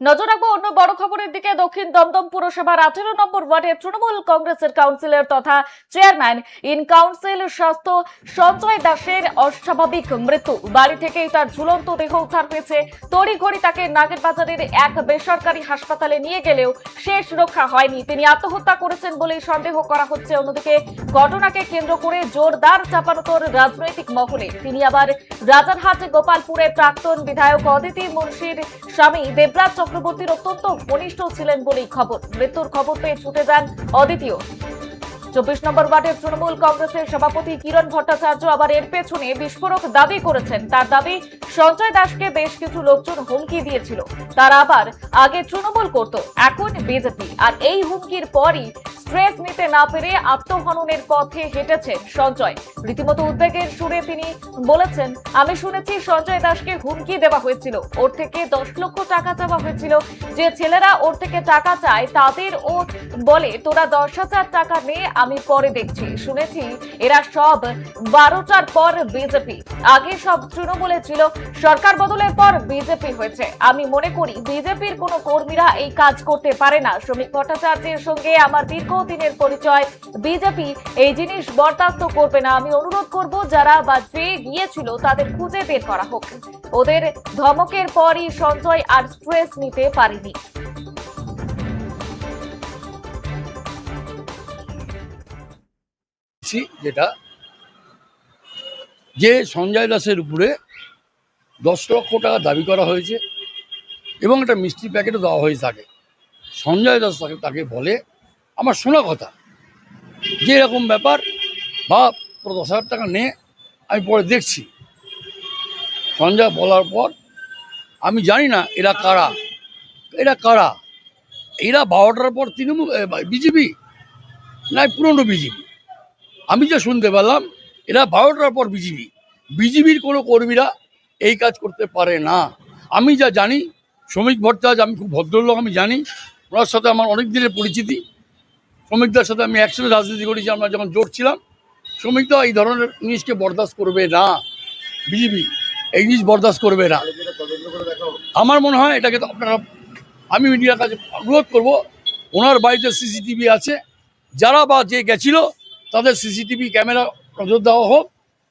নজর রাখবো অন্য বড় খবরের দিকে। দক্ষিণ দমদম পুরসভার 18 নম্বর ওয়ার্ডের তৃণমূল কংগ্রেসের কাউন্সিলর তথা চেয়ারম্যান ইন কাউন্সিল স্বাস্থ্য সঞ্জয় দাসের অস্বাভাবিক মৃত্যু। বাড়ি থেকেই তার ঝুলন্ত দেহ উদ্ধার হয়েছে। তড়িঘড়ি তাকে নাগেরবাজারের এক বেসরকারি হাসপাতালে নিয়ে গেলেও শেষ রক্ষা হয়নি। তিনি আত্মহত্যা করেছেন বলেই সন্দেহ করা হচ্ছে। অন্যদিকে ঘটনাকে কেন্দ্র করে জোরদার চাপানোতর রাজনৈতিক মহলে। তিনি আবার রাজারহাট গোপালপুরের প্রাক্তন বিধায়ক অদিতি মুন্সির স্বামী দেবরাজ চক্রবর্তীর অত্যন্ত ঘনিষ্ঠ ছিলেন বলেই খবর। মৃত্যুর খবর পেয়ে ছুটে যান অদিতিও। 24 নম্বর ওয়ার্ডের তৃণমূল কংগ্রেসের সভাপতি কিরণ ভট্টাচার্য আবার এর পেছনে বিস্ফোরক দাবি করেছেন। তার দাবি, সঞ্জয় দাসকে বেশ কিছু লোকজন হুমকি দিয়েছিল। তারা আবার আগে তৃণমূল করত, এখন বিজেপি। আর এই হুমকির পরই স্ট্রেস নিতে না পেরে আত্মহননের পথে হেঁটেছে সঞ্জয়। রীতিমতো উদ্বেগের সুরে তিনি বলেছেন, আমি শুনেছি সঞ্জয় দাসকে হুমকি দেওয়া হয়েছিল, ওর থেকে 10 লক্ষ টাকা চাওয়া হয়েছিল। যে ছেলেরা ওর থেকে টাকা চায় তাদের ও বলে, তোরা 10,000 টাকা নে, আমি পরে দেখছি। শুনেছি এরা সব 12টার পর বিজেপি, আগে সব তৃণমূলে ছিল, সরকার বদলের পর বিজেপি হয়েছে। আমি মনে করি বিজেপির কোনো কর্মীরা এই কাজ করতে পারে না। শ্রমিক ভট্টাচার্যের সঙ্গে আমার দীর্ঘদিনের পরিচয়, বিজেপি এই জিনিস বরদাস্ত করবে না। আমি অনুরোধ করব, যারা বা যে গিয়েছিল তাদের খুঁজে বের করা হোক। ওদের ধমকের পরই সঞ্জয় আর স্ট্রেস নিতে পারেনি। যেটা যে সঞ্জয় দাসের উপরে 10 লক্ষ টাকা দাবি করা হয়েছে এবং একটা মিষ্টি প্যাকেটও দেওয়া হয়ে থাকে। সঞ্জয় দাস তাকে বলে, আমার শোনা কথা যে এরকম ব্যাপার, বা 10,000 টাকা নে, আমি পরে দেখছি। সঞ্জয় বলার পর আমি জানি না এরা কারা, এরা 12টার পর তৃণমূল বিজেপি না পুরনো বিজেপি। আমি যা শুনতে পেলাম এরা 12টার পর বিজেপির কোনো কর্মীরা এই কাজ করতে পারে না। আমি যা জানি, শ্রমিক ভট্টাচার্য আমি খুব ভদ্রলোক, আমি জানি, ওনার সাথে আমার অনেক দিনের পরিচিতি। শ্রমিকদের সাথে আমি একসাথে রাজনীতি করেছি, আমরা যখন জোট ছিলাম। শ্রমিকরা এই ধরনের জিনিসকে বরদাস্ত করবে না, বিজেপি এই জিনিস বরদাস্ত করবে না। আমার মনে হয় এটাকে তো আপনারা, আমি মিডিয়ার কাছে অনুরোধ করবো, ওনার বাড়িতে সিসিটিভি আছে, যারা বা যে গেছিল তাদের সিসিটিভি ক্যামেরা নজর দেওয়া হোক।